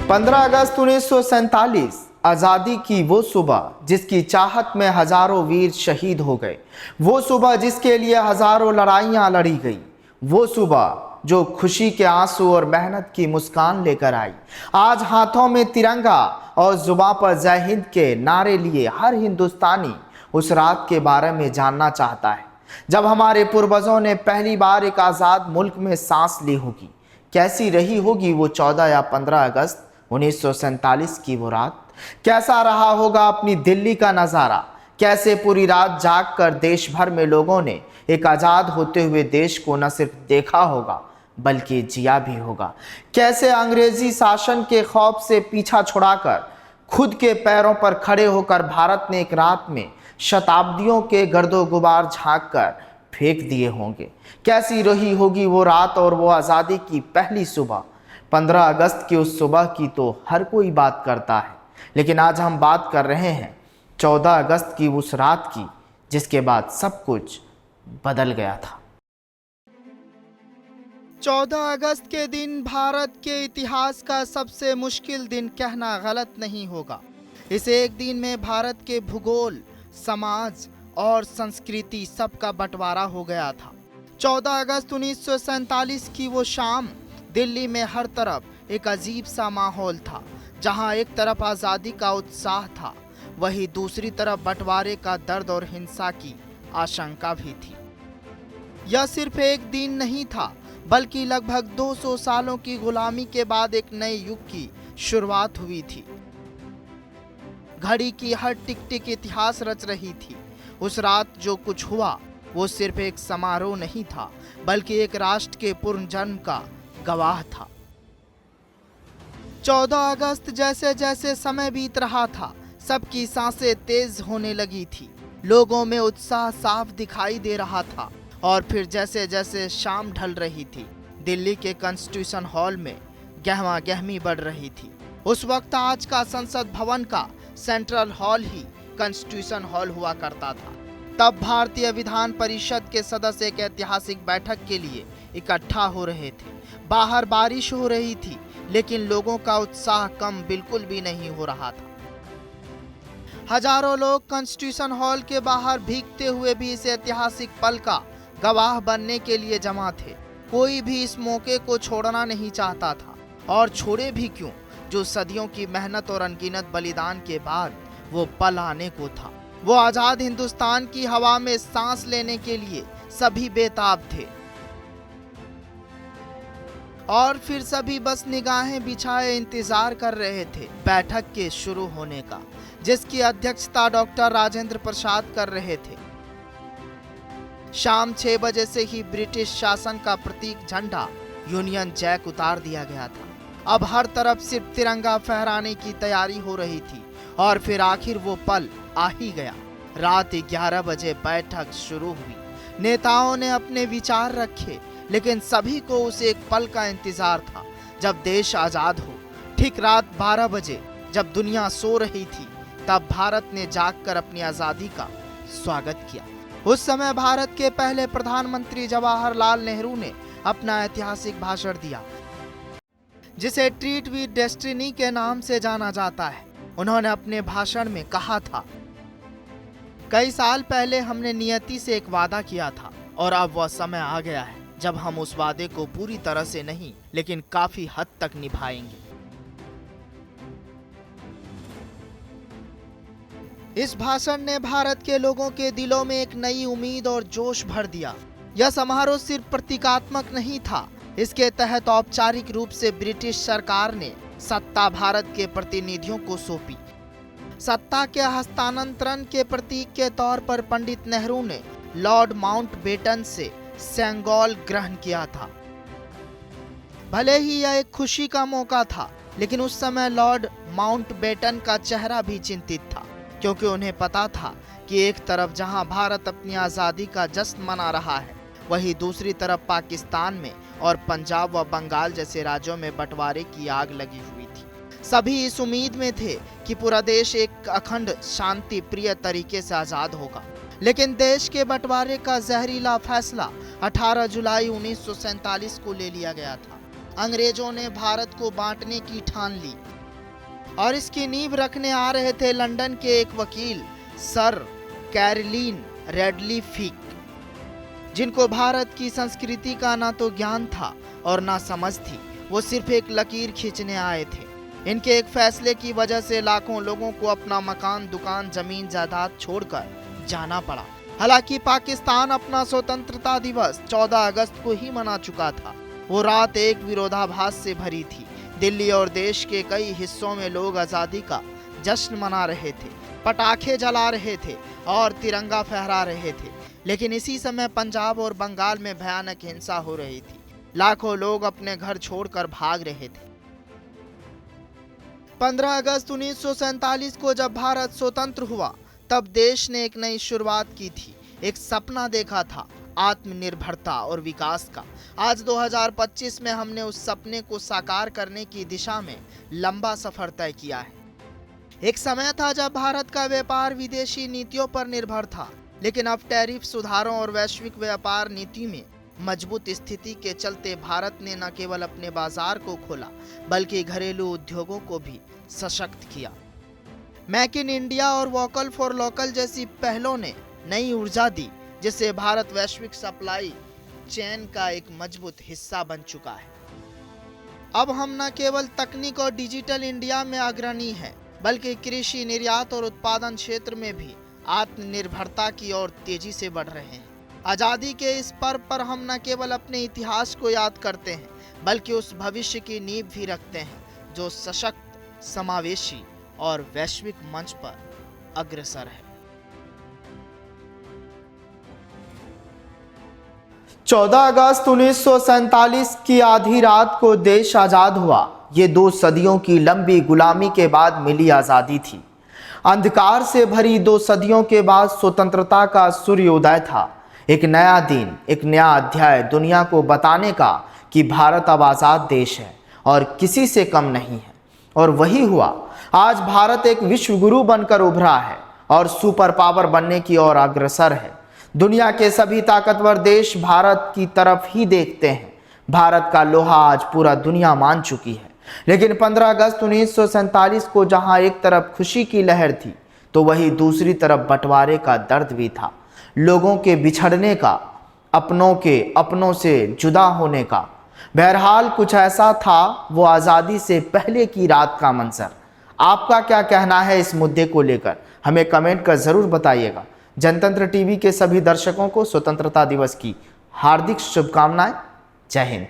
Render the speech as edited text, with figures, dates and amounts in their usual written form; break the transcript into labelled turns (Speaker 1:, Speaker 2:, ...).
Speaker 1: 15 अगस्त 1947 आज़ादी की वो सुबह जिसकी चाहत में हजारों वीर शहीद हो गए, वो सुबह जिसके लिए हजारों लड़ाइयां लड़ी गई, वो सुबह जो खुशी के आंसू और मेहनत की मुस्कान लेकर आई। आज हाथों में तिरंगा और जुबां पर जय हिंद के नारे लिए हर हिंदुस्तानी उस रात के बारे में जानना चाहता है जब हमारे पूर्वजों ने पहली बार एक आज़ाद मुल्क में सांस ली होगी। कैसी रही होगी वो 14 या 15 अगस्त 1947 की वो रात। कैसा रहा होगा अपनी दिल्ली का नज़ारा। कैसे पूरी रात जाग कर देश भर में लोगों ने एक आज़ाद होते हुए देश को न सिर्फ देखा होगा बल्कि जिया भी होगा। कैसे अंग्रेजी शासन के खौफ से पीछा छुड़ाकर खुद के पैरों पर खड़े होकर भारत ने एक रात में शताब्दियों के गर्दो गुबार झाँक कर फेंक दिए होंगे। कैसी रही होगी वो रात और वो आज़ादी की पहली सुबह। 15 अगस्त की उस सुबह की तो हर कोई बात करता है, लेकिन आज हम बात कर रहे हैं 14 अगस्त की उस रात की जिसके बाद सब कुछ बदल गया था। 14 अगस्त के दिन भारत के इतिहास का सबसे मुश्किल दिन कहना गलत नहीं होगा। इस एक दिन में भारत के भूगोल, समाज और संस्कृति सबका बंटवारा हो गया था। 14 अगस्त 1947 की वो शाम दिल्ली में हर तरफ एक अजीब सा माहौल था। जहां एक तरफ आज़ादी का उत्साह था, वहीं दूसरी तरफ बंटवारे का दर्द और हिंसा की आशंका भी थी। यह सिर्फ एक दिन नहीं था, बल्कि लगभग 200 सालों की गुलामी के बाद एक नए युग की शुरुआत हुई थी। घड़ी की हर टिक टिक इतिहास रच रही थी। उस रात जो कुछ हुआ वो सिर्फ एक समारोह नहीं था, बल्कि एक राष्ट्र के पुनर्जन्म का गवाह था। 14 अगस्त जैसे जैसे समय बीत रहा था, सबकी सांसें तेज होने लगी थी। लोगों में उत्साह साफ दिखाई दे रहा था। और फिर जैसे जैसे शाम ढल रही थी, दिल्ली के कॉन्स्टिट्यूशन हॉल में गहमा गहमी बढ़ रही थी। उस वक्त आज का संसद भवन का सेंट्रल हॉल ही कॉन्स्टिट्यूशन हॉल हुआ करता था। तब भारतीय विधान परिषद के सदस्य एक ऐतिहासिक बैठक के लिए इकट्ठा हो रहे थे। बाहर बारिश हो रही थी, लेकिन लोगों का उत्साह कम बिल्कुल भी नहीं हो रहा था। हजारों लोग कॉन्स्टिट्यूशन हॉल के बाहर भीगते हुए भी इस ऐतिहासिक पल का गवाह बनने के लिए जमा थे। कोई भी इस मौके को छोड़ना नहीं चाहता था, और छोड़े भी क्यों, जो सदियों की मेहनत और अनगिनत बलिदान के बाद वो पल आने को था। वो आजाद हिंदुस्तान की हवा में सांस लेने के लिए सभी बेताब थे। और फिर सभी बस निगाहें बिछाए इंतजार कर रहे थे बैठक के शुरू होने का, जिसकी अध्यक्षता डॉक्टर राजेंद्र प्रसाद कर रहे थे। शाम 6 बजे से ही ब्रिटिश शासन का प्रतीक झंडा यूनियन जैक उतार दिया गया था। अब हर तरफ सिर्फ तिरंगा फहराने की तैयारी हो रही थी। और फिर आखिर वो पल आ ही गया। रात 11 बजे बैठक शुरू हुई। नेताओं ने अपने विचार रखे, लेकिन सभी को उस एक पल का इंतजार था जब देश आजाद हो। ठीक रात 12 बजे जब दुनिया सो रही थी, तब भारत ने जागकर अपनी आजादी का स्वागत किया। उस समय भारत के पहले प्रधानमंत्री जवाहरलाल नेहरू ने अपना ऐतिहासिक भाषण दिया, जिसे ट्रीट विद डेस्टिनी के नाम से जाना जाता है। उन्होंने अपने भाषण में कहा था, कई साल पहले हमने नियति से एक वादा किया था, और अब वह समय आ गया है जब हम उस वादे को पूरी तरह से नहीं, लेकिन काफी हद तक निभाएंगे। इस भाषण ने भारत के लोगों के दिलों में एक नई उम्मीद और जोश भर दिया। यह समारोह सिर्फ प्रतीकात्मक नहीं था। इसके तहत औपचारिक रूप से ब्रिटिश सरकार ने सत्ता भारत के प्रतिनिधियों को सौंपी। सत्ता के हस्तांतरण के प्रतीक के तौर पर पंडित नेहरू ने लॉर्ड माउंटबेटन से सेंगोल ग्रहण किया था। भले ही यह एक खुशी का मौका था, लेकिन उस समय लॉर्ड माउंटबेटन का चेहरा भी चिंतित था, क्योंकि उन्हें पता था कि एक तरफ जहां भारत अपनी आज़ादी का जश्न मना रहा है, वहीं दूसरी तरफ पाकिस्तान में और पंजाब व बंगाल जैसे राज्यों में बंटवारे की आग लगी हुई थी। सभी इस उम्मीद में थे कि पूरा देश एक अखंड शांति प्रिय तरीके से आज़ाद होगा। लेकिन देश के बंटवारे का जहरीला फैसला 18 जुलाई 1947 को ले लिया गया था। अंग्रेजों ने भारत को बांटने की ठान ली और इसकी नींव रखने आ रहे थे लंदन के एक वकील सर कैरोलिन रेडली फिक, जिनको भारत की संस्कृति का ना तो ज्ञान था और ना समझ थी। वो सिर्फ एक लकीर खींचने आए थे। इनके एक फैसले की वजह से लाखों लोगों को अपना मकान, दुकान, जमीन जायदाद छोड़कर जाना पड़ा। हालांकि पाकिस्तान अपना स्वतंत्रता दिवस 14 अगस्त को ही मना चुका था। वो रात एक विरोधाभास से भरी थी। दिल्ली और देश के कई हिस्सों में लोग आज़ादी का जश्न मना रहे थे, पटाखे जला रहे थे और तिरंगा फहरा रहे थे। लेकिन इसी समय पंजाब और बंगाल में भयानक हिंसा हो रही थी। लाखों लोग अपने घर छोड़कर भाग रहे थे। 15 अगस्त 1947 को जब भारत स्वतंत्र हुआ, तब देश ने एक नई शुरुआत की थी। एक सपना देखा था, आत्मनिर्भरता और विकास का। आज 2025 में हमने उस सपने को साकार करने की दिशा में लंबा सफर तय किया है। एक समय था जब भारत का व्यापार विदेशी नीतियों पर निर्भर था, लेकिन अब टैरिफ सुधारों और वैश्विक व्यापार नीति में मजबूत स्थिति के चलते भारत ने न केवल अपने बाजार को खोला, बल्कि घरेलू उद्योगों को भी सशक्त किया। मेक इन इंडिया और वोकल फॉर लोकल जैसी पहलों ने नई ऊर्जा दी, जिससे भारत वैश्विक सप्लाई चेन का एक मजबूत हिस्सा बन चुका है। अब हम न केवल तकनीक और डिजिटल इंडिया में अग्रणी हैं, बल्कि कृषि, निर्यात और उत्पादन क्षेत्र में भी आत्मनिर्भरता की ओर तेजी से बढ़ रहे हैं। आज़ादी के इस पर्व पर हम न केवल अपने इतिहास को याद करते हैं, बल्कि उस भविष्य की नींव भी रखते हैं जो सशक्त, समावेशी और वैश्विक मंच पर अग्रसर है। 14 अगस्त 1947 की आधी रात को देश आजाद हुआ। ये 2 सदियों की लंबी गुलामी के बाद मिली आजादी थी। अंधकार से भरी 2 सदियों के बाद स्वतंत्रता का सूर्योदय था। एक नया दिन, एक नया अध्याय दुनिया को बताने का कि भारत अब आजाद देश है और किसी से कम नहीं है। और वही हुआ। आज भारत एक विश्व गुरु बनकर उभरा है और सुपर पावर बनने की ओर अग्रसर है। दुनिया के सभी ताकतवर देश भारत की तरफ ही देखते हैं। भारत का लोहा आज पूरा दुनिया मान चुकी है। लेकिन 15 अगस्त 1947 को जहां एक तरफ खुशी की लहर थी, तो वहीं दूसरी तरफ बंटवारे का दर्द भी था। लोगों के बिछड़ने का, अपनों के अपनों से जुदा होने का। बहरहाल कुछ ऐसा था वो आज़ादी से पहले की रात का मंजर। आपका क्या कहना है इस मुद्दे को लेकर, हमें कमेंट कर ज़रूर बताइएगा। जनतंत्र टीवी के सभी दर्शकों को स्वतंत्रता दिवस की हार्दिक शुभकामनाएं। जय हिंद।